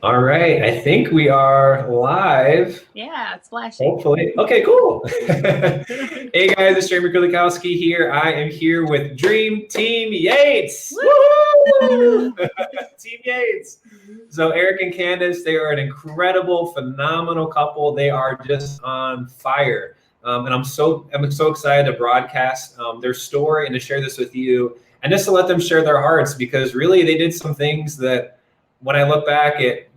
All right, I think we are live. Yeah, it's flashing. Hopefully. Okay, cool. Hey guys, it's Jamie Kulikowski here. I am here with Dream Team Yates. Woo! Team Yates. So Erik and Candace, they are an incredible, phenomenal couple. They are just on fire. And I'm so excited to broadcast their story and to share this with you and just to let them share their hearts because really they did some things that when I look back at,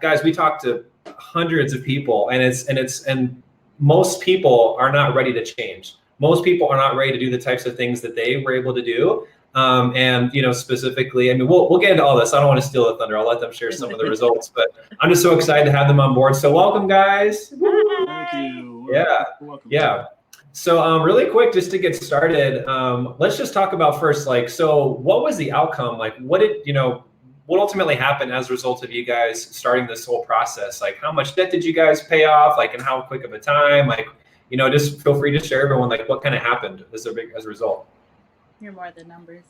guys, we talked to hundreds of people and most people are not ready to change. Most people are not ready to do the types of things that they were able to do. And specifically, I mean, we'll get into all this. I don't want to steal the thunder. I'll let them share some of the results, but I'm just so excited to have them on board. So welcome, guys. Hi. Thank you. Yeah. Welcome. Yeah. So really quick, just to get started, let's just talk about first, so what was the outcome? Like, what ultimately happened as a result of you guys starting this whole process? Like, how much debt did you guys pay off? Like, in how quick of a time? Like, just feel free to share everyone, like, what kind of happened as a result. You're more the numbers.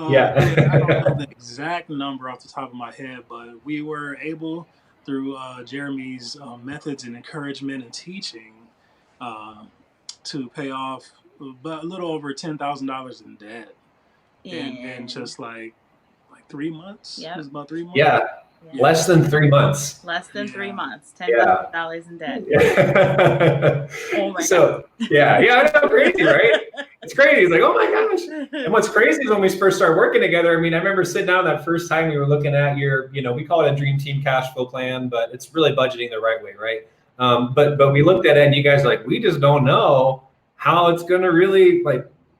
Yeah. I don't know the exact number off the top of my head, but we were able, through Jeremy's methods and encouragement and teaching, to pay off about a little over $10,000 in debt, and just like 3 months. Yep. It was about 3 months. Yeah. Less than 3 months. Less than 3 months. $10,000 in debt. Yeah. Oh my God. Yeah, I know, crazy, right? It's crazy. It's like, oh my gosh. And what's crazy is when we first started working together, I mean, I remember sitting down that first time we were looking at your, we call it a dream team cash flow plan, but it's really budgeting the right way, right? But we looked at it and you guys are like, we just don't know how it's going to really,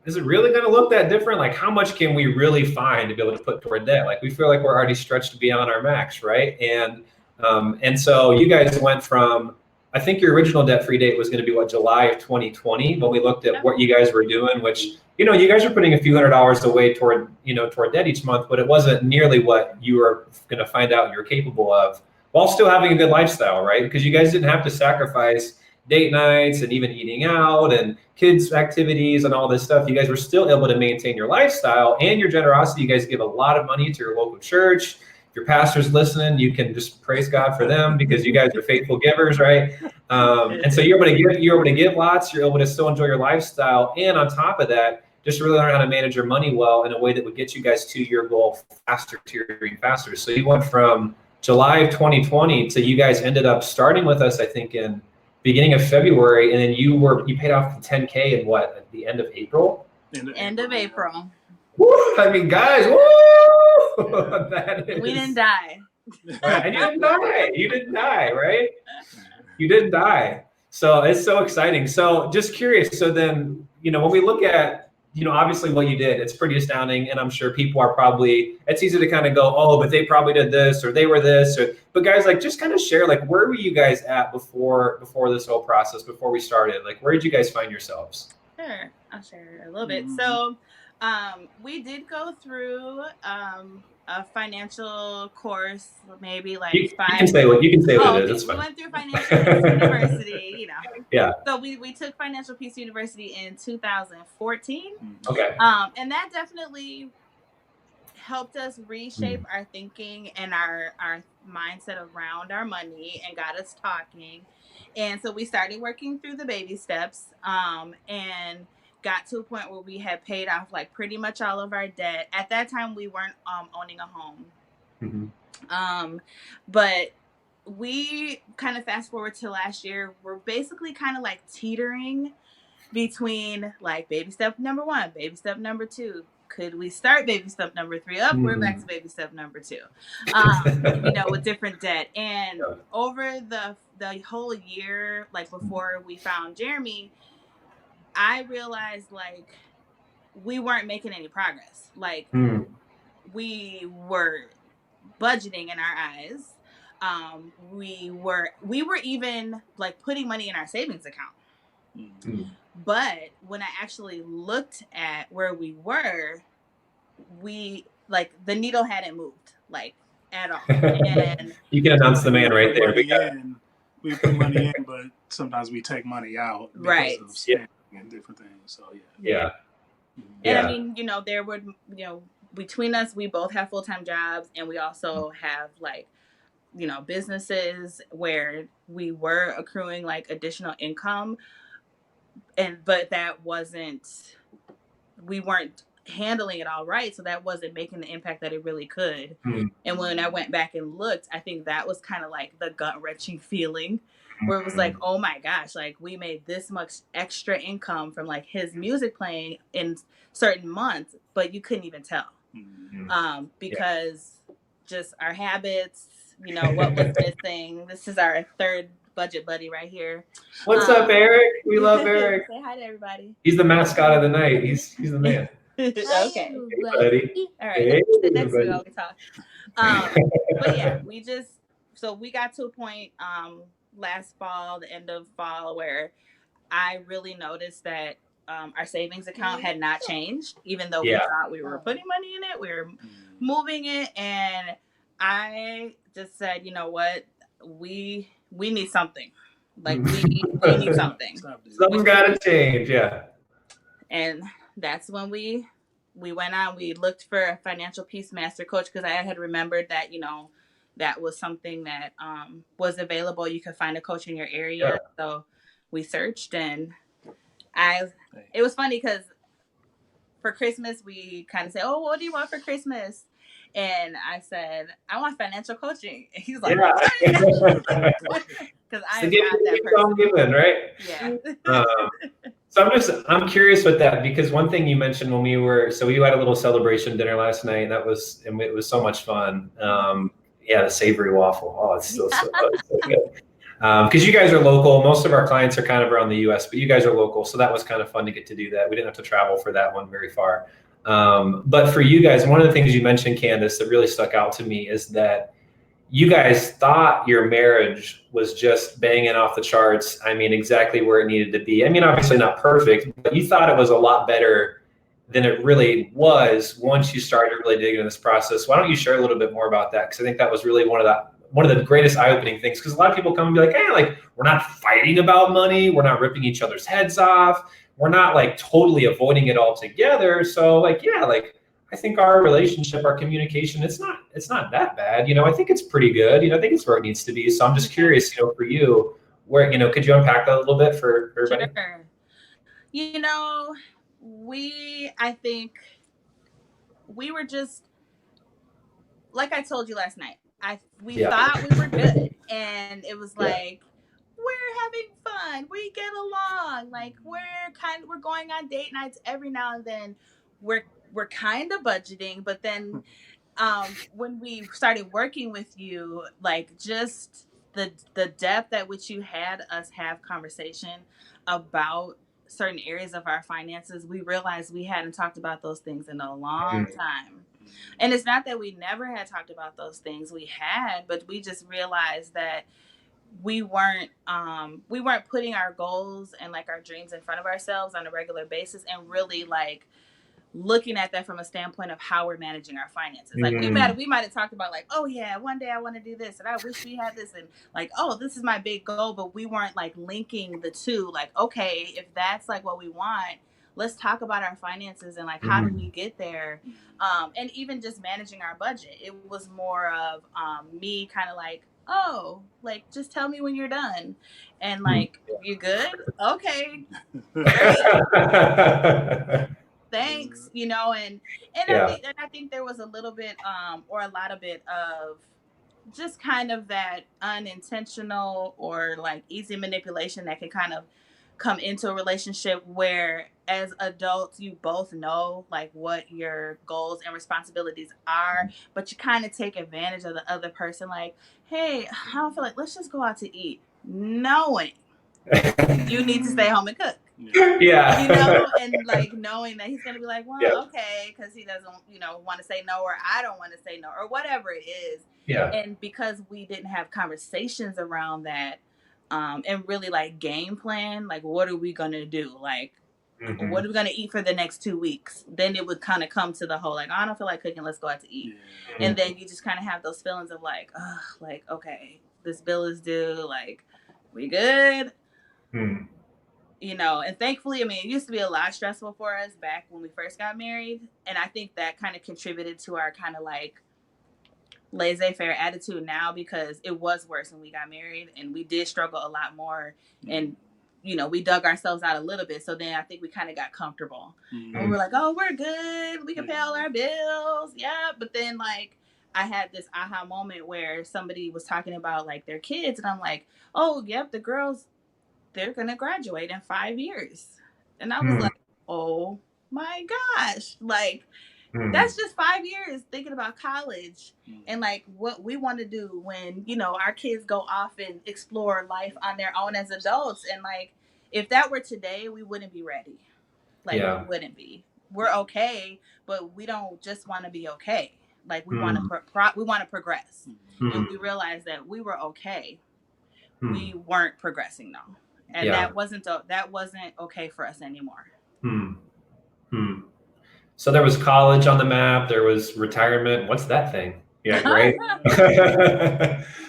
is it really going to look that different? Like, how much can we really find to be able to put toward debt? Like, we feel like we're already stretched beyond our max, right? And so you guys went from, I think your original debt-free date was going to be July of 2020, when we looked at what you guys were doing, which, you guys are putting a few $100s away toward debt each month, but it wasn't nearly what you were going to find out you're capable of while still having a good lifestyle, right? Because you guys didn't have to sacrifice date nights and even eating out and kids activities and all this stuff. You guys were still able to maintain your lifestyle and your generosity. You guys give a lot of money to your local church. If your pastor's listening, you can just praise God for them because you guys are faithful givers, right? And so you're able to give lots. You're able to still enjoy your lifestyle, and on top of that, just really learn how to manage your money well in a way that would get you guys to your goal faster, to your dream faster. So you went from July of 2020 to you guys ended up starting with us, I think, in beginning of February, and then you paid off the 10K in at the end of April? End of April. Woo! I mean, guys, woo! We didn't die. Right? And you didn't die. You didn't die, right? You didn't die. So it's so exciting. So just curious. So then, when we look at, obviously what you did, it's pretty astounding. And I'm sure people are it's easy to kind of go, oh, but they probably did this or they were this. But guys, just kind of share, where were you guys at before this whole process, before we started? Where did you guys find yourselves? Sure. I'll share a little bit. So we did go through a financial course, maybe you 5 You can say what it is. Okay. It's fine. We went through Financial Peace University, Yeah. So we took Financial Peace University in 2014. Okay. And that definitely helped us reshape our thinking and our mindset around our money and got us talking. And so we started working through the baby steps and got to a point where we had paid off pretty much all of our debt. At that time, we weren't owning a home. Mm-hmm. But we kind of fast forward to last year, we're basically kind of teetering between baby step number 1, baby step number 2. Could we start baby step number 3 up? We're back to baby step number 2, with different debt. And over the whole year, before we found Jeremy, I realized we weren't making any progress. We were budgeting in our eyes. We were even putting money in our savings account. But when I actually looked at where we were, we the needle hadn't moved at all. And you can announce the man right there. We put money in, but sometimes we take money out because of spending and different things. So yeah. And I mean, there would, between us, we both have full-time jobs, and we also have businesses where we were accruing like additional income, but we weren't handling it all right, so that wasn't making the impact that it really could. And when I went back and looked, I think that was kind of like the gut-wrenching feeling, where it was like, oh my gosh, like we made this much extra income from like his music playing in certain months, but you couldn't even tell. Because just our habits, what was missing. This is our third budget buddy right here. What's up, Eric? We love Eric. Say hi to everybody. He's the mascot of the night. He's the man. Okay. Hey, buddy. All right. Hey, Sit next to me everybody. while we talk. But yeah, so we got to a point last fall, the end of fall, where I really noticed that our savings account had not changed, even though we thought we were putting money in it, we were moving it, and I just said, you know what, we need something. Like we need something. Something's got to change, yeah. And that's when we went on. We looked for a financial peace master coach, because I had remembered that that was something that was available. You could find a coach in your area. So we searched, and it was funny because for Christmas we kind of say, oh, what do you want for Christmas? And I said, I want financial coaching. And he's like, what? Because I am not that person. Given, right? Yeah. So I'm curious with that, because one thing you mentioned when we had a little celebration dinner last night, and it was so much fun. The savory waffle. Oh, it's still so good. Because you guys are local. Most of our clients are kind of around the US, but you guys are local. So that was kind of fun to get to do that. We didn't have to travel for that one very far. But for you guys, one of the things you mentioned, Candace, that really stuck out to me is that you guys thought your marriage was just banging off the charts. I mean, exactly where it needed to be. I mean, obviously not perfect, but you thought it was a lot better than it really was once you started really digging into this process. Why don't you share a little bit more about that? Because I think that was really one of the greatest eye-opening things, because a lot of people come and be like, hey, like, we're not fighting about money. We're not ripping each other's heads off. We're not like totally avoiding it altogether. So like, yeah, like I think our relationship, our communication, it's not that bad. I think it's pretty good. I think it's where it needs to be. So I'm just curious, for you, where, could you unpack that a little bit for everybody? Sure. I think we were just, like I told you last night, we thought we were good, and it was like, we're having fun, we get along, like we're going on date nights every now and then, we're kind of budgeting, but then when we started working with you, like just the depth at which you had us have conversation about certain areas of our finances, we realized we hadn't talked about those things in a long time. And it's not that we never had talked about those things, we had, but we just realized that we weren't putting our goals and like our dreams in front of ourselves on a regular basis, and really like looking at that from a standpoint of how we're managing our finances. Like we might have talked about like, oh yeah, one day I want to do this, and I wish we had this, and like, oh, this is my big goal, but we weren't like linking the two. Like, okay, if that's like what we want, let's talk about our finances and like how do we get there. And even just managing our budget, it was more of me kind of like, oh, like just tell me when you're done, and like, you good? Okay, great. Thanks, and I think there was a little bit or a lot of it of just kind of that unintentional or like easy manipulation that can kind of come into a relationship where as adults you both know like what your goals and responsibilities are, but you kind of take advantage of the other person, like, hey, I don't feel like, let's just go out to eat, knowing you need to stay home and cook. Yeah. And like knowing that he's gonna be like, well, okay, because he doesn't, want to say no, or I don't want to say no, or whatever it is. Yeah. And because we didn't have conversations around that, and really like game plan, like what are we gonna do? Like, what are we gonna eat for the next 2 weeks? Then it would kind of come to the whole like, I don't feel like cooking, let's go out to eat. And then you just kind of have those feelings of like, ugh, like, okay, this bill is due, like, we good? And thankfully, I mean, it used to be a lot stressful for us back when we first got married. And I think that kind of contributed to our kind of like laissez-faire attitude now, because it was worse when we got married, and we did struggle a lot more, and we dug ourselves out a little bit. So then I think we kind of got comfortable, and we were like, oh, we're good, we can pay all our bills, yeah. But then like I had this aha moment where somebody was talking about like their kids, and I'm like, oh yep, the girls, they're gonna graduate in 5 years. And I was like, oh my gosh, like that's just 5 years thinking about college and like what we want to do when, our kids go off and explore life on their own as adults. And like, if that were today, we wouldn't be ready. Like, we wouldn't be. We're okay, but we don't just want to be okay. Like, we want to we want to progress. And we realized that we were okay. We weren't progressing though. And that wasn't okay for us anymore. So there was college on the map. There was retirement. What's that thing? Yeah, great.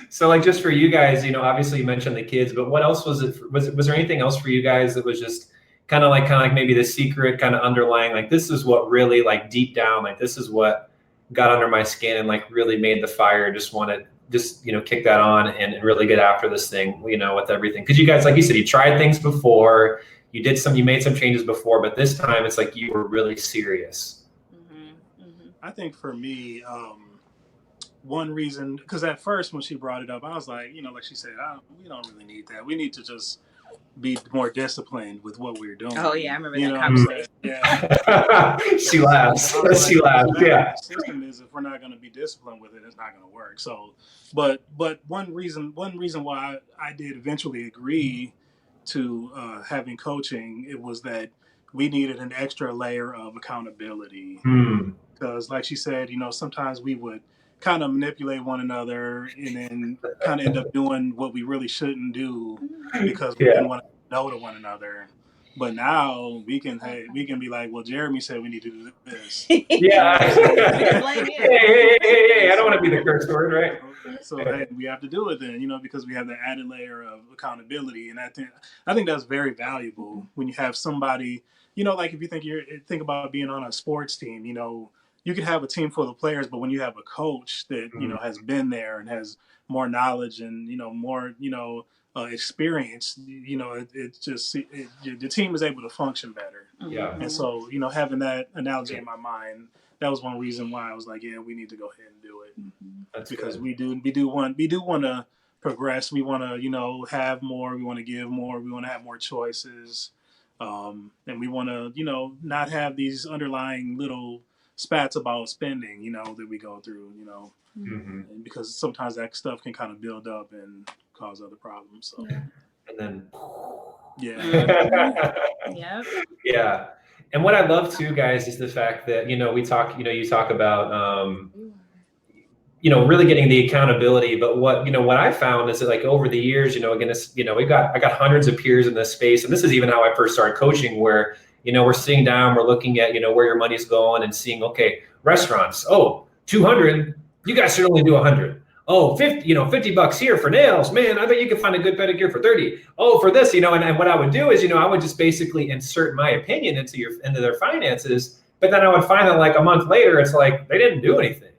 So like, just for you guys, obviously you mentioned the kids, but what else was it? Was there anything else for you guys that was just kind of like maybe the secret kind of underlying, like this is what really like deep down, like this is what got under my skin and like really made the fire, kick that on and really get after this thing, with everything. Because you guys, like you said, you tried things before, you made some changes before, but this time it's like you were really serious. I think for me, one reason, because at first when she brought it up, I was like, like she said, we don't really need that. We need to just be more disciplined with what we're doing. Oh yeah, I remember that conversation. Yeah. She laughs. She laughs. Yeah. The system is, if we're not going to be disciplined with it, it's not going to work. So, but one reason why I did eventually agree to having coaching, it was that we needed an extra layer of accountability. Because, like she said, sometimes we would kind of manipulate one another and then kind of end up doing what we really shouldn't do because we didn't want to know to one another. But now we can be like, well, Jeremy said we need to do this. Yeah. Hey, I don't want to be the curse word, right? So hey, we have to do it then, because we have the added layer of accountability. And I think that's very valuable when you have somebody, like if you think about being on a sports team, you could have a team full of players, but when you have a coach that, has been there and has more knowledge and, more, experience, it's just, the team is able to function better. Yeah. And so, having that analogy in my mind, that was one reason why I was like, yeah, we need to go ahead and do it. That's because good. we do want to progress. We want to, have more, we want to give more, we want to have more choices. And we want to, not have these underlying little spats about spending, that we go through, and because sometimes that stuff can kind of build up and cause other problems. So. And then, yeah. And what I love too, guys, is the fact that, we talk, you talk about, really getting the accountability. But what I found is that like over the years, again, it's, I got hundreds of peers in this space. And this is even how I first started coaching, where, we're sitting down, we're looking at, where your money's going and seeing, okay, restaurants, 200, you guys should only do 100. Oh, 50, $50 here for nails, man. I bet you could find a good pedicure for 30. Oh, for this, and what I would do is, I would just basically insert my opinion into their finances. But then I would find that like a month later, it's like, they didn't do anything,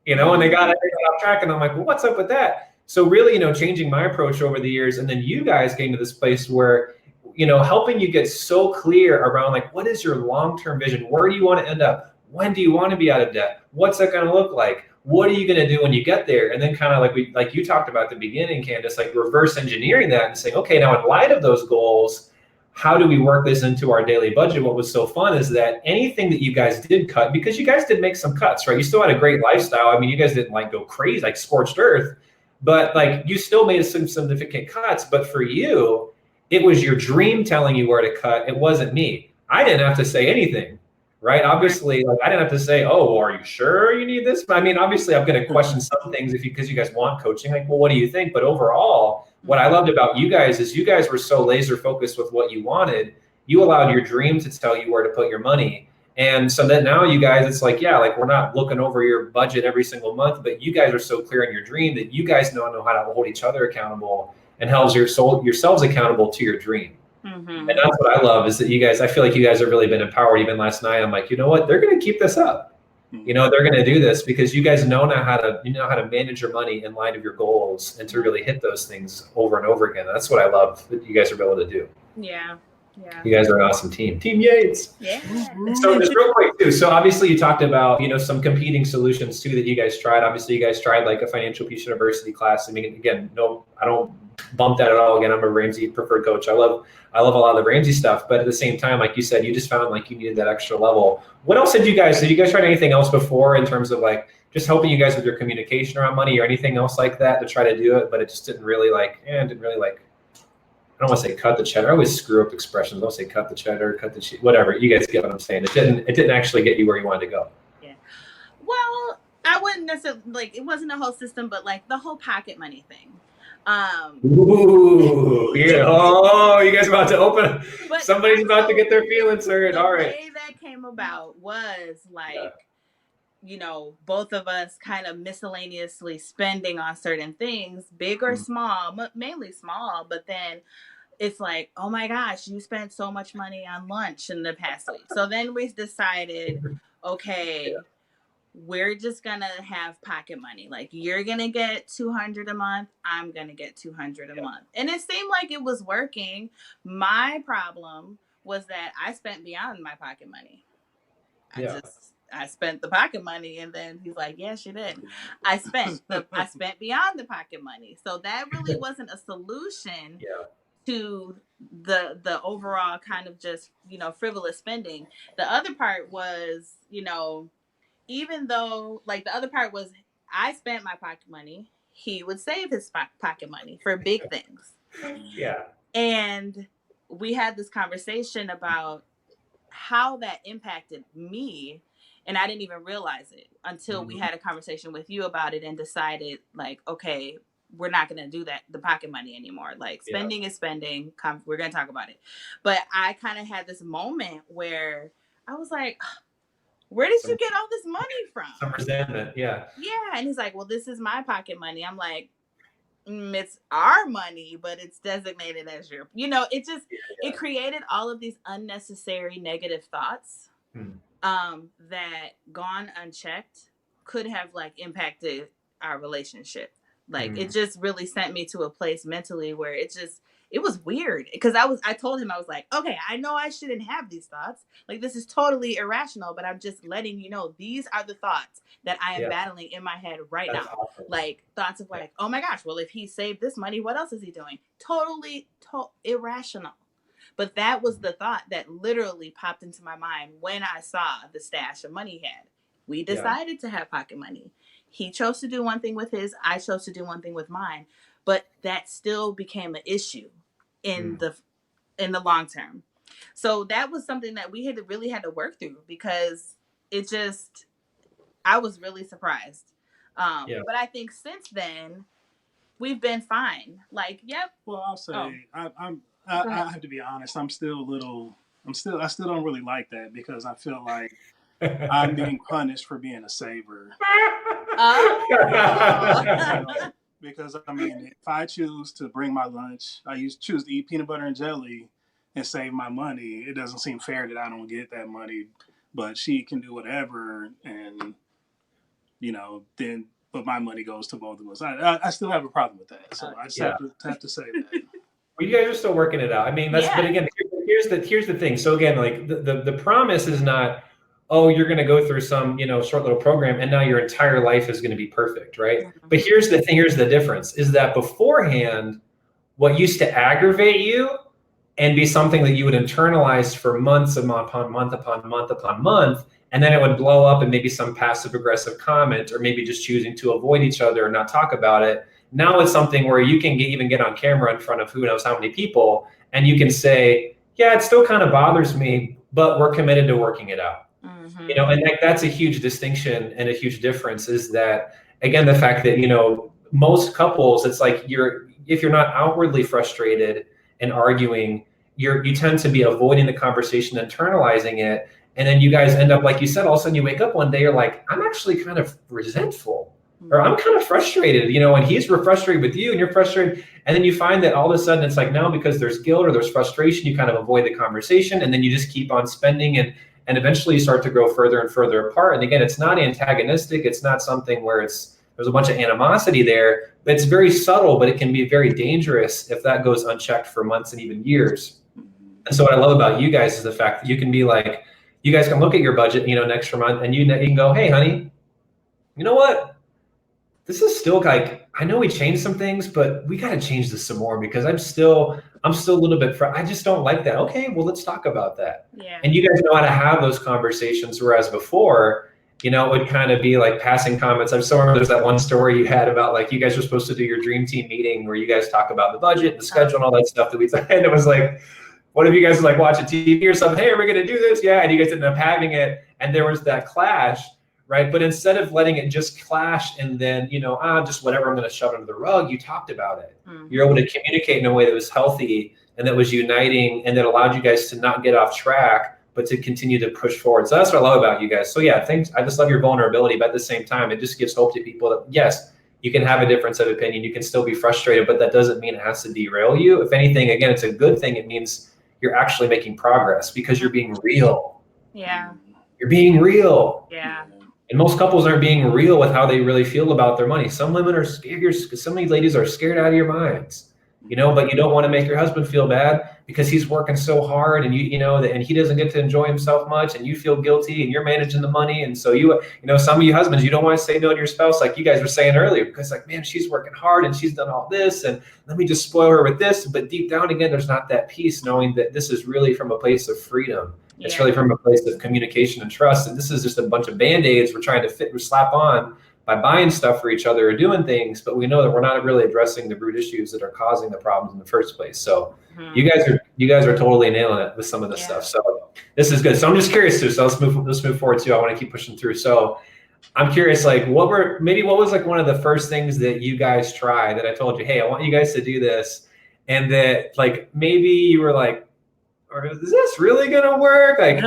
and they got off track, and I'm like, well, what's up with that? So really, changing my approach over the years, and then you guys getting to this place where, helping you get so clear around like, what is your long-term vision? Where do you want to end up? When do you want to be out of debt? What's that going to look like? What are you going to do when you get there? And then kind of like you talked about at the beginning, Candace, like reverse engineering that and saying, okay, now in light of those goals, how do we work this into our daily budget? What was so fun is that anything that you guys did cut, because you guys did make some cuts, right? You still had a great lifestyle. I mean, you guys didn't like go crazy, like scorched earth, but like you still made some significant cuts. But for you, it was your dream telling you where to cut. It wasn't me. I didn't have to say anything, right? Obviously, like I didn't have to say, oh, are you sure you need this? But I mean, obviously I'm going to question some things because you guys want coaching. Like, well, what do you think? But overall, what I loved about you guys is you guys were so laser focused with what you wanted. You allowed your dream to tell you where to put your money. And so then now you guys, it's like, yeah, like we're not looking over your budget every single month, but you guys are so clear in your dream that you guys know how to hold each other accountable and held yourselves accountable to your dream. And that's what I love is that you guys, I feel like you guys have really been empowered. Even last night, I'm like, you know what? They're going to keep this up. You know, they're going to do this because you guys know how to manage your money in light of your goals and to really hit those things over and over again. That's what I love that you guys are able to do. Yeah. Yeah. You guys are an awesome team. Team Yates. Yeah. So just real quick too. So obviously you talked about, you know, some competing solutions too that you guys tried. Obviously you guys tried like a Financial Peace University class. I mean, again, no, I don't bump that at all. Again, I'm a Ramsey preferred coach. I love a lot of the Ramsey stuff, but at the same time, like you said, you just found like you needed that extra level. What else did you guys tried anything else before in terms of like just helping you guys with your communication around money or anything else like that to try to do it, but it just didn't really I don't want to say cut the cheddar. I always screw up expressions. I'll say cut the cheddar, cut the cheese, whatever. You guys get what I'm saying. It didn't actually get you where you wanted to go. Yeah. Well, I wouldn't necessarily like it wasn't a whole system, but like the whole pocket money thing. Ooh, yeah. Oh, you guys about to open. Somebody's about to get their feelings hurt. All right. The way that came about was like, you know, both of us kind of miscellaneously spending on certain things, big or small, mainly small, but then it's like, oh my gosh, you spent so much money on lunch in the past week. So then we decided, okay, we're just gonna have pocket money. Like you're gonna get $200 a month, I'm gonna get $200 a month. And it seemed like it was working. My problem was that I spent beyond my pocket money. I spent the pocket money, and then he's like, yes, you did. I spent beyond the pocket money. So that really wasn't a solution to the overall kind of just, you know, frivolous spending. The other part was, you know, even though like the other part was I spent my pocket money, he would save his pocket money for big things. Yeah. And we had this conversation about how that impacted me. And I didn't even realize it until we had a conversation with you about it and decided like, okay, we're not going to do that, the pocket money anymore. Like spending is spending. We're going to talk about it. But I kind of had this moment where I was like, where did you get all this money from? Some resentment. Yeah. Yeah. And he's like, well, this is my pocket money. I'm like, it's our money, but it's designated as your, you know, it just, it created all of these unnecessary negative thoughts. That gone unchecked could have like impacted our relationship. Like it just really sent me to a place mentally where it was weird because I told him, I was like, okay, I know I shouldn't have these thoughts. Like this is totally irrational, but I'm just letting you know, these are the thoughts that I am battling in my head right now. Awesome. Like thoughts of like, oh my gosh, well, if he saved this money, what else is he doing? Totally irrational. But that was the thought that literally popped into my mind when I saw the stash of money he had. We decided to have pocket money. He chose to do one thing with his, I chose to do one thing with mine. But that still became an issue in the long term. So that was something that we really had to work through because it just, I was really surprised. But I think since then, we've been fine. Like, Well, I'll say, I have to be honest. I still don't really like that because I feel like I'm being punished for being a saver. Because I mean, if I choose to bring my lunch, choose to eat peanut butter and jelly and save my money. It doesn't seem fair that I don't get that money, but she can do whatever, and you know, but my money goes to both of us. I still have a problem with that, so I just have to say that. Well, you guys are still working it out. I mean, but again, here's the thing. So again, like the promise is not, oh, you're going to go through some, you know, short little program and now your entire life is going to be perfect, right? But here's the thing. Here's the difference is that beforehand, what used to aggravate you and be something that you would internalize for months upon month upon month upon month, and then it would blow up in maybe some passive aggressive comment or maybe just choosing to avoid each other or not talk about it. Now it's something where you can even get on camera in front of who knows how many people, and you can say, yeah, it still kind of bothers me, but we're committed to working it out. You know, and like that's a huge distinction and a huge difference is that, again, the fact that, you know, most couples, it's like if you're not outwardly frustrated and arguing, you tend to be avoiding the conversation, internalizing it. And then you guys end up, like you said, all of a sudden you wake up one day, you're like, I'm actually kind of resentful. Or I'm kind of frustrated, you know, and he's frustrated with you and you're frustrated. And then you find that all of a sudden it's like now because there's guilt or there's frustration, you kind of avoid the conversation and then you just keep on spending. And and eventually you start to grow further and further apart. And again, it's not antagonistic. It's not something where there's a bunch of animosity there, but it's very subtle, but it can be very dangerous if that goes unchecked for months and even years. And so what I love about you guys is the fact that you can be like, you guys can look at your budget, next month, and you can go, hey, honey, you know what? This is still like, I know we changed some things, but we got to change this some more because I'm still a little bit, I just don't like that. Okay, well, let's talk about that. Yeah. And you guys know how to have those conversations, whereas before, it would kind of be like passing comments. I still remember there's that one story you had about like you guys were supposed to do your dream team meeting where you guys talk about the budget, the schedule, and all that stuff that and it was like, what if you guys like watching TV or something? Hey, are we going to do this? Yeah. And you guys ended up having it. And there was that clash, right? But instead of letting it just clash and then, just whatever, I'm going to shove it under the rug, you talked about it. Mm-hmm. You're able to communicate in a way that was healthy and that was uniting and that allowed you guys to not get off track, but to continue to push forward. So that's what I love about you guys. So yeah, I just love your vulnerability, but at the same time, it just gives hope to people that yes, you can have a difference of opinion. You can still be frustrated, but that doesn't mean it has to derail you. If anything, again, it's a good thing. It means you're actually making progress because you're being real. Yeah. You're being real. Yeah. And most couples aren't being real with how they really feel about their money. Some women are scared. Some of these ladies are scared out of your minds, but you don't want to make your husband feel bad because he's working so hard and and he doesn't get to enjoy himself much and you feel guilty and you're managing the money. And so some of you husbands, you don't want to say no to your spouse like you guys were saying earlier because like, man, she's working hard and she's done all this and let me just spoil her with this. But deep down again, there's not that peace knowing that this is really from a place of freedom. Yeah. It's really from a place of communication and trust. And this is just a bunch of Band-Aids we're trying to fit or slap on by buying stuff for each other or doing things, but we know that we're not really addressing the root issues that are causing the problems in the first place. So you guys are totally nailing it with some of this stuff. So this is good. So I'm just curious too. So let's move forward too. I want to keep pushing through. So I'm curious, like what was like one of the first things that you guys tried that I told you, hey, I want you guys to do this. And that like, maybe you were like, or is this really going to work? Like,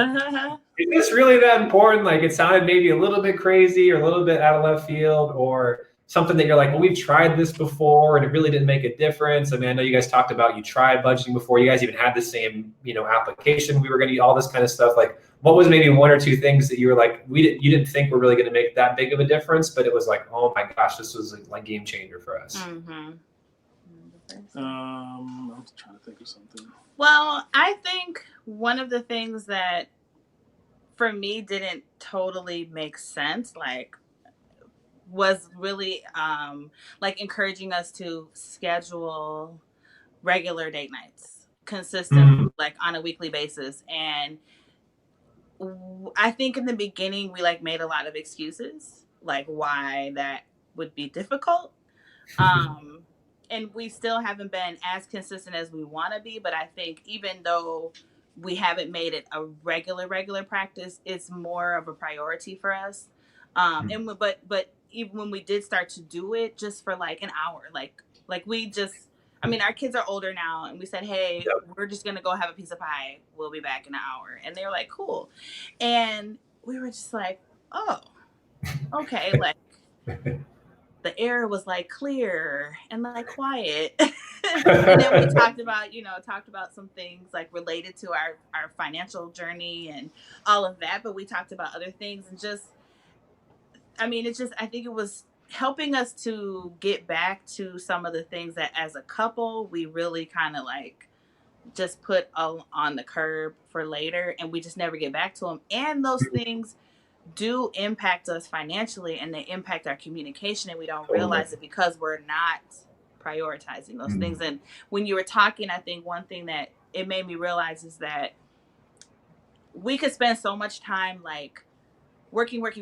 is this really that important? Like it sounded maybe a little bit crazy or a little bit out of left field or something that you're like, well, we've tried this before and it really didn't make a difference. I mean, I know you guys talked about you tried budgeting before. You guys even had the same, application. We were going to do all this kind of stuff. Like what was maybe one or two things that you were like, you didn't think were really going to make that big of a difference, but it was like, oh my gosh, this was like game changer for us. Mm-hmm. I'm trying to think of something. Well, I think one of the things that for me didn't totally make sense, was really like encouraging us to schedule regular date nights consistently, like on a weekly basis. And I think in the beginning we like made a lot of excuses, like why that would be difficult. And we still haven't been as consistent as we want to be. But I think even though we haven't made it a regular practice, it's more of a priority for us. But even when we did start to do it just for like an hour, like we just, I mean, our kids are older now and we said, hey, we're just going to go have a piece of pie. We'll be back in an hour. And they were like, cool. And we were just like, oh, okay. Like, the air was like clear and like quiet. And then we talked about some things like related to our financial journey and all of that. But we talked about other things and I think it was helping us to get back to some of the things that as a couple, we really kind of like just put on the curb for later and we just never get back to them. And those things do impact us financially and they impact our communication and we don't realize it because we're not prioritizing those things. And when you were talking, I think one thing that it made me realize is that we could spend so much time like working and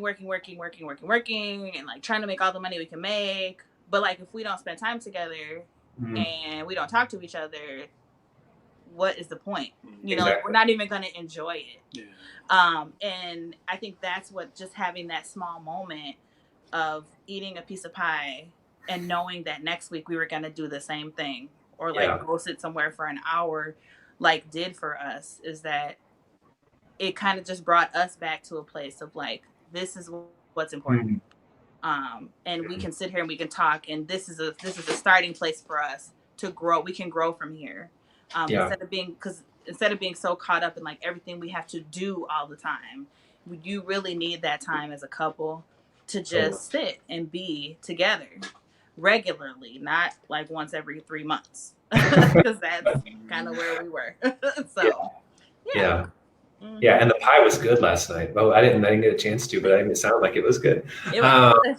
like trying to make all the money we can make. But like if we don't spend time together and we don't talk to each other, what is the point? Like we're not even going to enjoy it. Yeah. And I think that's what just having that small moment of eating a piece of pie and knowing that next week we were going to do the same thing or like go sit somewhere for an hour like did for us is that it kind of just brought us back to a place of like, this is what's important. And we can sit here and we can talk and this is a starting place for us to grow. We can grow from here. Instead of being, because instead of being so caught up in like everything we have to do all the time, you really need that time as a couple to just sit and be together regularly, not like once every 3 months, because that's kind of where we were. So yeah. Yeah, and the pie was good last night. Oh, I didn't get a chance to, but it sounded like it was good. It was.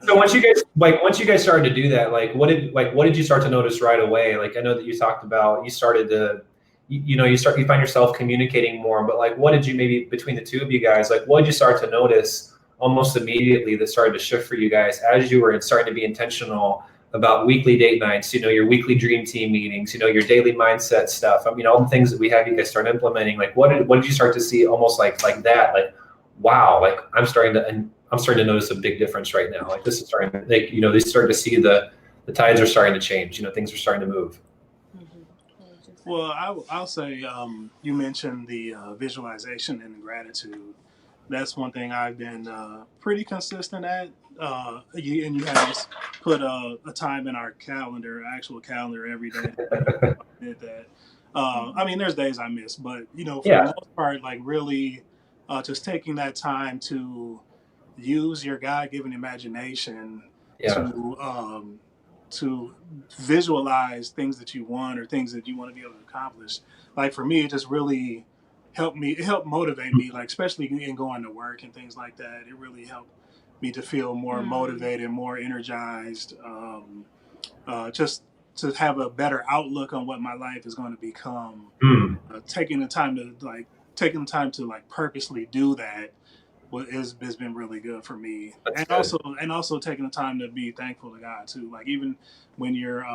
So once you guys started to do that, what did you start to notice right away? Like, I know that you talked about you started to, you find yourself communicating more, but like, what did you, maybe between the two of you guys, like, what did you start to notice almost immediately that started to shift for you guys as you were starting to be intentional about weekly date nights, your weekly dream team meetings, your daily mindset stuff. I mean, all the things that we have you guys start implementing. Like, what did you start to see almost like that? Like, wow, like I'm starting to notice a big difference right now. Like, this is starting to, like, they start to see the tides are starting to change. Things are starting to move. Well, I'll say you mentioned the visualization and the gratitude. That's one thing I've been pretty consistent at. You had us put a time in our calendar, actual calendar every day. Did that. I mean, there's days I miss, but for the most part, like really just taking that time to use your God-given imagination to visualize things that you want or things that you want to be able to accomplish. Like for me, it just really helped motivate me, like especially in going to work and things like that. It really helped me to feel more motivated, more energized, just to have a better outlook on what my life is going to become. Taking the time to purposely do that has been really good for me. And also taking the time to be thankful to God too. Like even when you're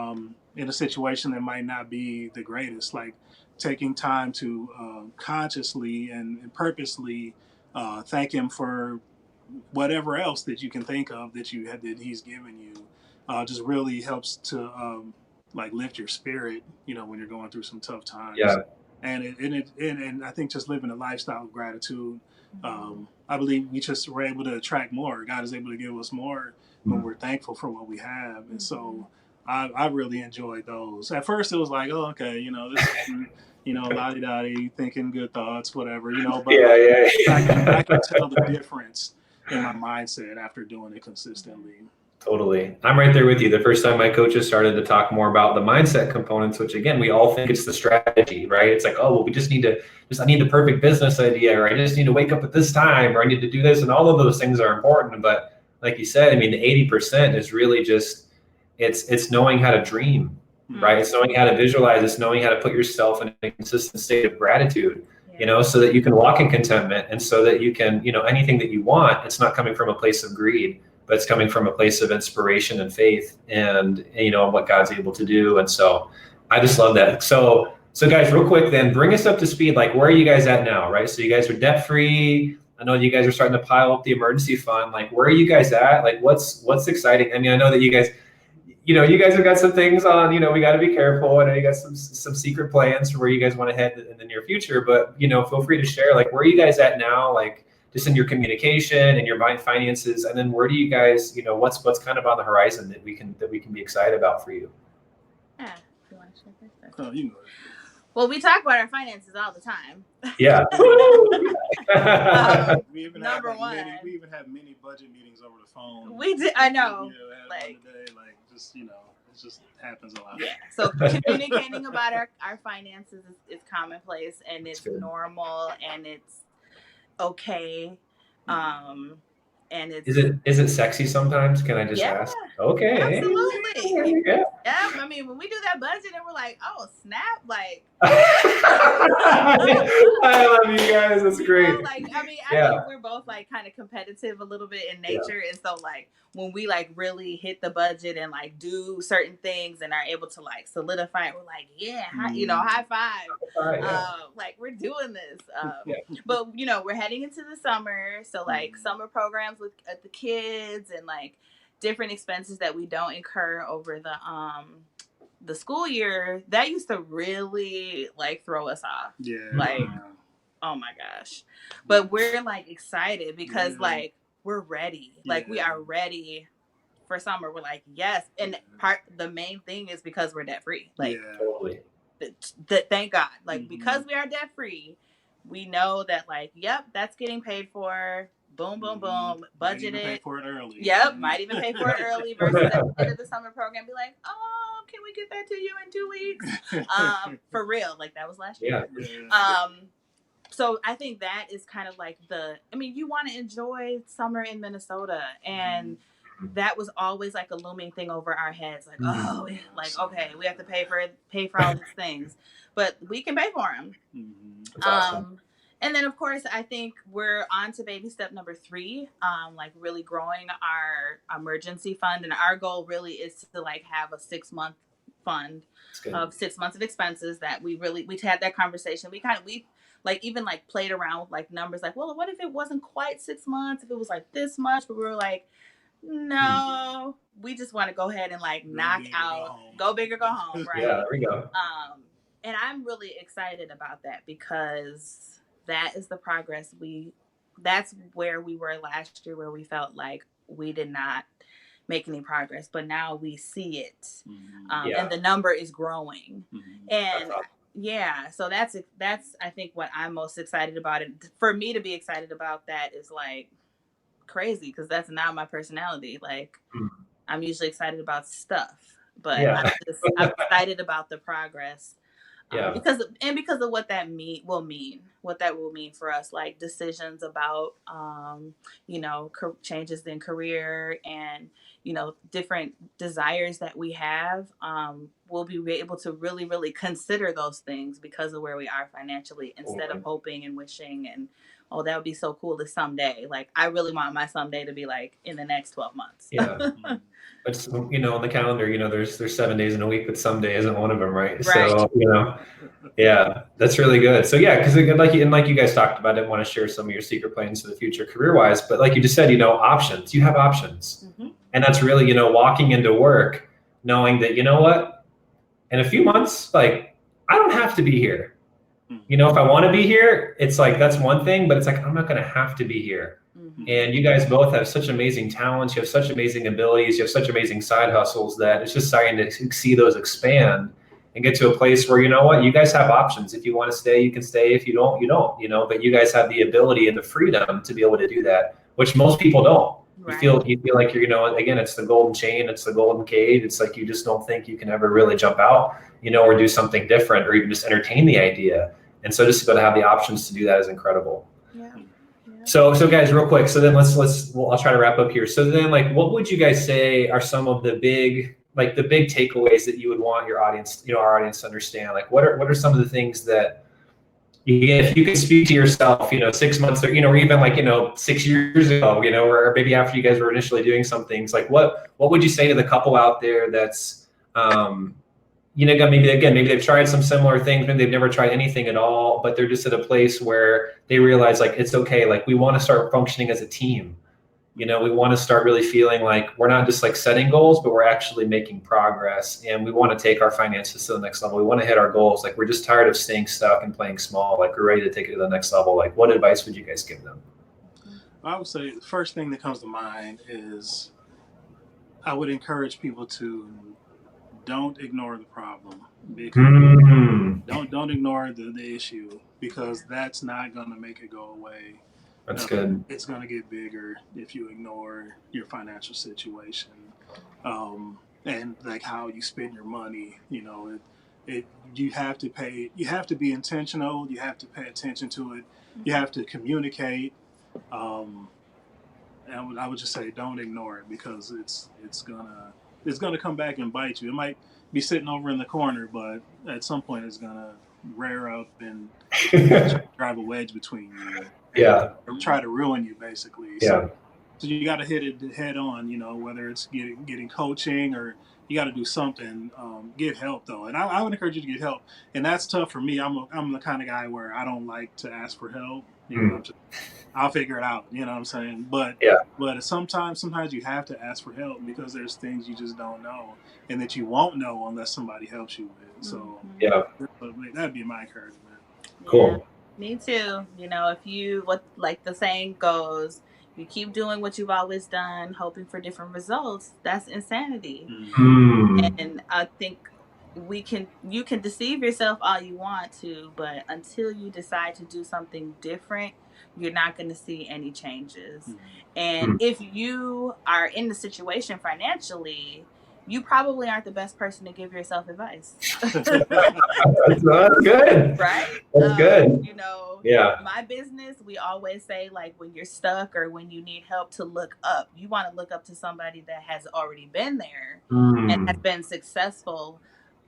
in a situation that might not be the greatest, like taking time to consciously and purposely thank Him for whatever else that you can think of that He's given you, just really helps to lift your spirit. When you're going through some tough times. Yeah. And I think just living a lifestyle of gratitude. I believe we just were able to attract more. God is able to give us more when we're thankful for what we have. And so I really enjoyed those. At first it was like, oh, okay, this is, la-di-da-di, thinking good thoughts, whatever, but I can tell the difference in my mindset after doing it consistently. Totally. I'm right there with you. The first time my coaches started to talk more about the mindset components, which again, we all think it's the strategy, right? It's like, oh, well, I need the perfect business idea, or I just need to wake up at this time, or I need to do this. And all of those things are important. But like you said, I mean, the 80% is really just, it's knowing how to dream, right? It's knowing how to visualize, it's knowing how to put yourself in a consistent state of gratitude, so that you can walk in contentment, and so that you can, anything that you want, it's not coming from a place of greed, but it's coming from a place of inspiration and faith and what God's able to do. And so I just love that. So guys, real quick then, bring us up to speed. Like, where are you guys at now, right? So you guys are debt free. I know you guys are starting to pile up the emergency fund. Like, where are you guys at? Like, what's exciting? I mean, I know that you guys have got some things on, we got to be careful. I know you got some secret plans for where you guys want to head in the near future, but, feel free to share, like, where are you guys at now? Like, just in your communication and your finances, and then where do you guys, what's kind of on the horizon that we can be excited about for you? Yeah, you want to share this? Oh, you know. Well, we talk about our finances all the time. Yeah. We even number have one. We even have mini budget meetings over the phone. We did. I know. Like just it just happens a lot. Yeah. So communicating about our finances is commonplace, and it's normal, and it's okay. And it's is it sexy sometimes? Can I just ask? Okay. Absolutely. Yeah. I mean, when we do that budget and we're like, oh snap, like I love you guys. That's great. I think we're both like kind of competitive a little bit in nature, and so like when we like really hit the budget and like do certain things and are able to like solidify it, we're like, high five. Like we're doing this. But we're heading into the summer, so like summer programs with the kids and like different expenses that we don't incur over the school year, that used to really like throw us off. Yeah. Like, oh my gosh. But we're like excited because like we're ready. Like we are ready for summer. We're like, yes. And the main thing is because we're debt free. Like totally. thank God. Like, because we are debt free, we know that, like, yep, that's getting paid for. Boom, boom, boom. Budgeted. Might even pay for it early. Yep, might even pay for it early versus at the end of the summer program be like, oh, can we get that to you in 2 weeks? For real, like that was last year. Yeah. So I think that is kind of like you want to enjoy summer in Minnesota, and that was always like a looming thing over our heads. Like, oh, like, okay, we have to pay for all these things, but we can pay for them. That's awesome. And then, of course, I think we're on to baby step number 3, like really growing our emergency fund. And our goal really is to like have a 6-month fund of 6 months of expenses that we had that conversation. We like even like played around with like numbers like, well, what if it wasn't quite 6 months? If it was like this much, but we were like, no, we just want to go ahead and like knock out, go big or go home. Right. Yeah, there we go. And I'm really excited about that because that is the progress that's where we were last year, where we felt like we did not make any progress, but now we see it. And the number is growing. And so that's I think what I'm most excited about. It for me to be excited about that is like crazy, because that's not my personality. Like I'm usually excited about stuff, but I'm excited about the progress. Because of what that will mean for us, like decisions about changes in career and different desires that we have. We'll be able to really, really consider those things because of where we are financially, instead of hoping and wishing and, oh, that would be so cool if someday. Like, I really want my someday to be like in the next 12 months. Yeah. But on the calendar, there's 7 days in a week, but someday isn't one of them, right? So, yeah, that's really good. So yeah, because like you guys talked about, I didn't want to share some of your secret plans for the future career-wise, but like you just said, options. You have options, and that's really walking into work knowing that what, in a few months, like I don't have to be here. If I want to be here, it's like that's one thing, but it's like I'm not going to have to be here. And you guys both have such amazing talents. You have such amazing abilities. You have such amazing side hustles that it's just starting to see those expand and get to a place where, you guys have options. If you want to stay, you can stay. If you don't, you don't, but you guys have the ability and the freedom to be able to do that, which most people don't. Right. You feel like you're, again, it's the golden chain, it's the golden cage. It's like you just don't think you can ever really jump out, or do something different, or even just entertain the idea. And so just to be able to have the options to do that is incredible. Yeah. So guys, real quick. So then I'll try to wrap up here. So then, like, what would you guys say are some of the big takeaways that you would want your audience, our audience to understand? Like, what are some of the things that, if you could speak to yourself, 6 months or, or even like, 6 years ago, or maybe after you guys were initially doing some things, like what would you say to the couple out there that's, maybe they've tried some similar things, maybe they've never tried anything at all, but they're just at a place where they realize like, it's okay. Like we want to start functioning as a team. We want to start really feeling like we're not just like setting goals, but we're actually making progress, and we want to take our finances to the next level. We want to hit our goals. Like we're just tired of staying stuck and playing small. Like we're ready to take it to the next level. Like what advice would you guys give them? I would say the first thing that comes to mind is I would encourage people to don't ignore the problem. Don't ignore the issue, because that's not going to make it go away. That's good. It's going to get bigger if you ignore your financial situation, and like how you spend your money. You have to be intentional. You have to pay attention to it. You have to communicate. And I would just say don't ignore it, because it's gonna come back and bite you. It might be sitting over in the corner, but at some point it's gonna rear up and drive a wedge between you. Yeah. Or try to ruin you, basically. Yeah. So you got to hit it head on, whether it's getting coaching or you got to do something. Get help though, and I would encourage you to get help. And that's tough for me. I'm the kind of guy where I don't like to ask for help. I'll figure it out. You know what I'm saying? But sometimes you have to ask for help, because there's things you just don't know, and that you won't know unless somebody helps you with. So that'd be my encouragement. Cool. Yeah, me too. If you, like the saying goes, you keep doing what you've always done, hoping for different results, that's insanity. And I think you can deceive yourself all you want to, but until you decide to do something different, you're not going to see any changes. And if you are in the situation financially, you probably aren't the best person to give yourself advice. That's good. Right? That's good. You know, Yeah. my business, we always say, like, when you're stuck or when you need help, to look up. You want to look up to somebody that has already been there and has been successful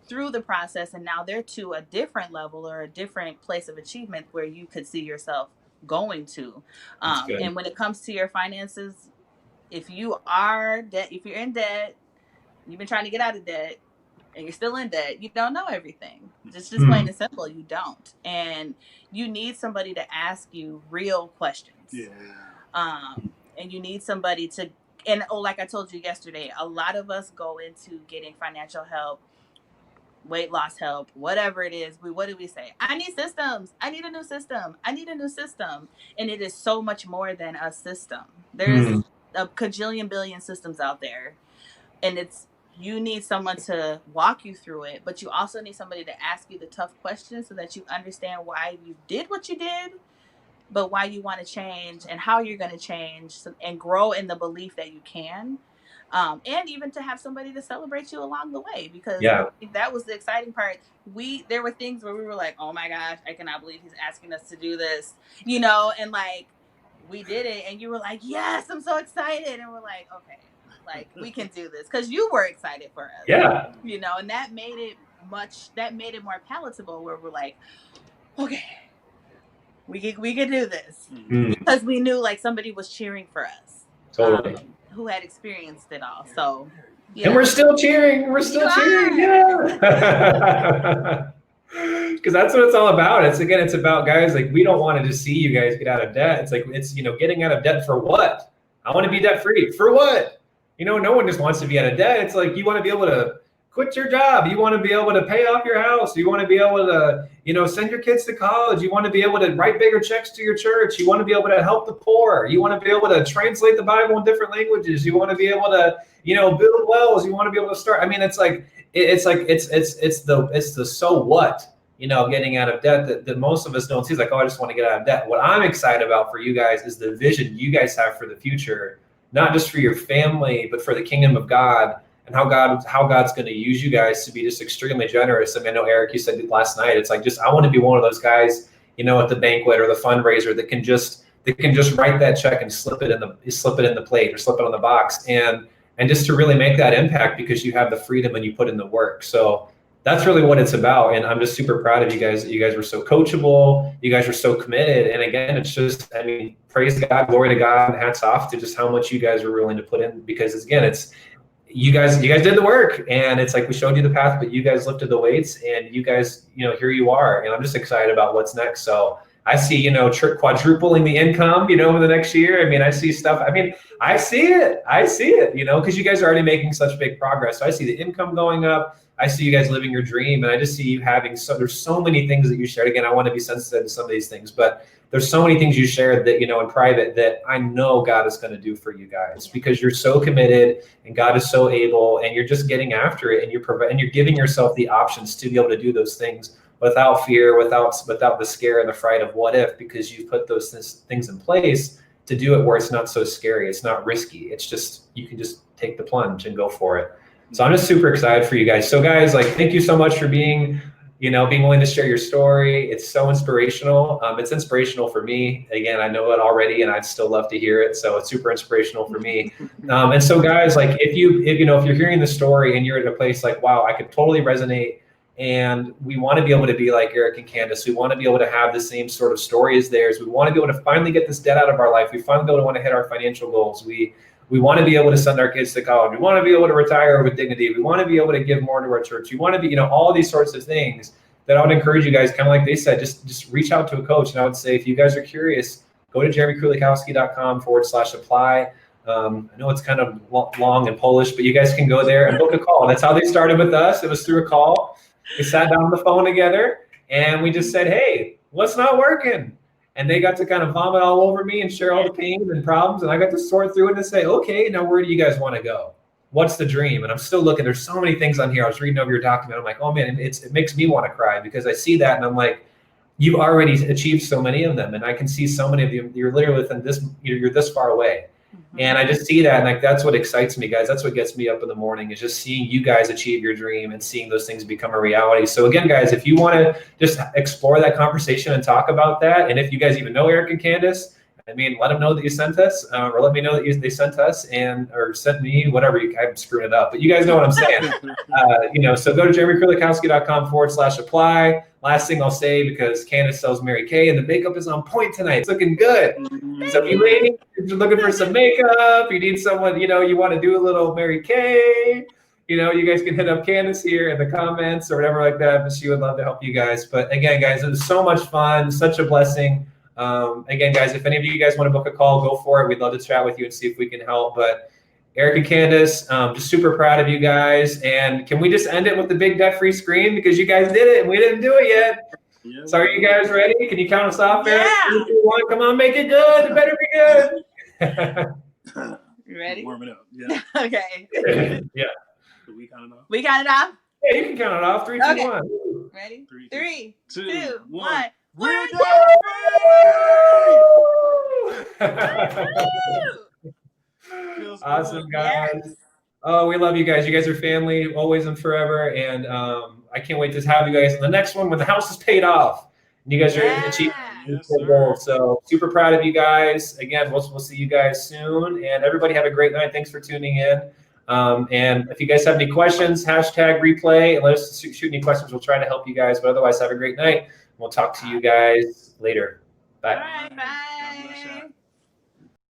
through the process, and now they're to a different level or a different place of achievement where you could see yourself going to. And when it comes to your finances, if you're in debt, you've been trying to get out of debt, and you're still in debt, you don't know everything. Just plain and simple, you don't. And you need somebody to ask you real questions. Yeah. And you need somebody to, and like I told you yesterday, a lot of us go into getting financial help, weight loss help, whatever it is. What do we say? I need systems. I need a new system. I need a new system. And it is so much more than a system. There's a cajillion billion systems out there. And you need someone to walk you through it, but you also need somebody to ask you the tough questions so that you understand why you did what you did, but why you want to change and how you're going to change and grow in the belief that you can. And even to have somebody to celebrate you along the way, because that was the exciting part. There were things where we were like, oh my gosh, I cannot believe he's asking us to do this, you know, and like, we did it and you were like, yes, I'm so excited. And we're like, okay, like, we can do this, because you were excited for us. Yeah. You know, and that made it more palatable, where we're like, okay, we can do this. Because we knew like somebody was cheering for us. Totally. Who had experienced it all. So yeah. And we're still cheering. We're still cheering. Yeah. Because that's what it's all about. It's about, guys, like, we don't want to just see you guys get out of debt. It's like, getting out of debt for what? I want to be debt free. For what? You know, no one just wants to be out of debt. It's like, you want to be able to quit your job. You want to be able to pay off your house. You want to be able to, send your kids to college. You want to be able to write bigger checks to your church. You want to be able to help the poor. You want to be able to translate the Bible in different languages. You want to be able to, build wells. You want to be able to start. I mean, it's the so what, getting out of debt that most of us don't see. It's like, oh, I just want to get out of debt. What I'm excited about for you guys is the vision you guys have for the future, not just for your family, but for the kingdom of God, and how God's going to use you guys to be just extremely generous. I mean, I know, Eric, you said it last night. It's like, I want to be one of those guys, at the banquet or the fundraiser that can just write that check and slip it in the plate or slip it on the box, and just to really make that impact, because you have the freedom and you put in the work. So that's really what it's about. And I'm just super proud of you guys. You guys were so coachable. You guys were so committed. And again, it's just, praise God, glory to God, and hats off to just how much you guys were willing to put in, because again, it's, you guys did the work, and it's like, we showed you the path, but you guys lifted the weights, and you guys, here you are. And I'm just excited about what's next. So I see, quadrupling the income, over the next year. I see stuff. I see it, because you guys are already making such big progress. So I see the income going up. I see you guys living your dream, and I just see you having there's so many things that you shared. Again, I want to be sensitive to some of these things, but there's so many things you shared that, in private, that I know God is going to do for you guys, because you're so committed and God is so able, and you're just getting after it, and you're giving yourself the options to be able to do those things without fear, without the scare and the fright of what if, because you've put those things in place to do it where it's not so scary. It's not risky. It's just, you can just take the plunge and go for it. So I'm just super excited for you guys. So guys, like, thank you so much for being willing to share your story. It's so inspirational. It's inspirational for me. Again, I know it already, and I'd still love to hear it. So it's super inspirational for me. And so guys, like, if you're hearing the story and you're at a place like, wow, I could totally resonate, and we want to be able to be like Erik and Candace. We want to be able to have the same sort of story as theirs. We want to be able to finally get this debt out of our life. We finally want to hit our financial goals. We want to be able to send our kids to college. We want to be able to retire with dignity. We want to be able to give more to our church. We want to be, all these sorts of things that I would encourage you guys, kind of like they said, just reach out to a coach. And I would say, if you guys are curious, go to jeremykrulikowski.com/apply. I know it's kind of long and Polish, but you guys can go there and book a call. That's how they started with us. It was through a call. We sat down on the phone together, and we just said, hey, what's not working? And they got to kind of vomit all over me and share all the pain and problems. And I got to sort through it and say, okay, now where do you guys want to go? what's the dream? And I'm still looking. There's so many things on here. I was reading over your document. I'm like, oh man, it makes me want to cry because I see that and I'm like, you've already achieved so many of them, and I can see so many of you. You're literally within this. You're this far away, and I just see that, and like that's what excites me, guys. That's what gets me up in the morning is just seeing you guys achieve your dream and seeing those things become a reality. So again, guys, if you want to just explore that conversation and talk about that, and if you guys even know Erik and Candace, I mean, let them know that you sent us, or let me know that they sent us, or sent me, whatever. I'm screwing it up, but you guys know what I'm saying. So go to jeremykurlikowski.com/apply. Last thing I'll say, because Candace sells Mary Kay, and the makeup is on point tonight. It's looking good. So if you're looking for some makeup, you need someone, you want to do a little Mary Kay, you guys can hit up Candace here in the comments or whatever like that. But she would love to help you guys. But again, guys, it was so much fun, such a blessing. Again, guys, if any of you guys want to book a call, go for it. We'd love to chat with you and see if we can help. But Erik and Candace, just super proud of you guys. And can we just end it with the big debt-free screen because you guys did it and we didn't do it yet? Yeah. So are you guys ready? Can you count us off, Erik? Yeah. 3, 2, 1. Come on, make it good. It better be good. You ready? Warm it up. Yeah. Okay. Yeah. Do we count it off? We count it off? Yeah, you can count it off. 3, 2, 1. Ready? 3, 2, 1. We're awesome, guys. Yes. Oh, we love you guys. You guys are family, always and forever. And I can't wait to have you guys in the next one when the house is paid off. And you guys are achieving your goal. So super proud of you guys. Again, we'll see you guys soon. And everybody have a great night. Thanks for tuning in. And if you guys have any questions, #replay and let us shoot any questions. We'll try to help you guys. But otherwise, have a great night. We'll talk to you guys later. Bye. All right, bye.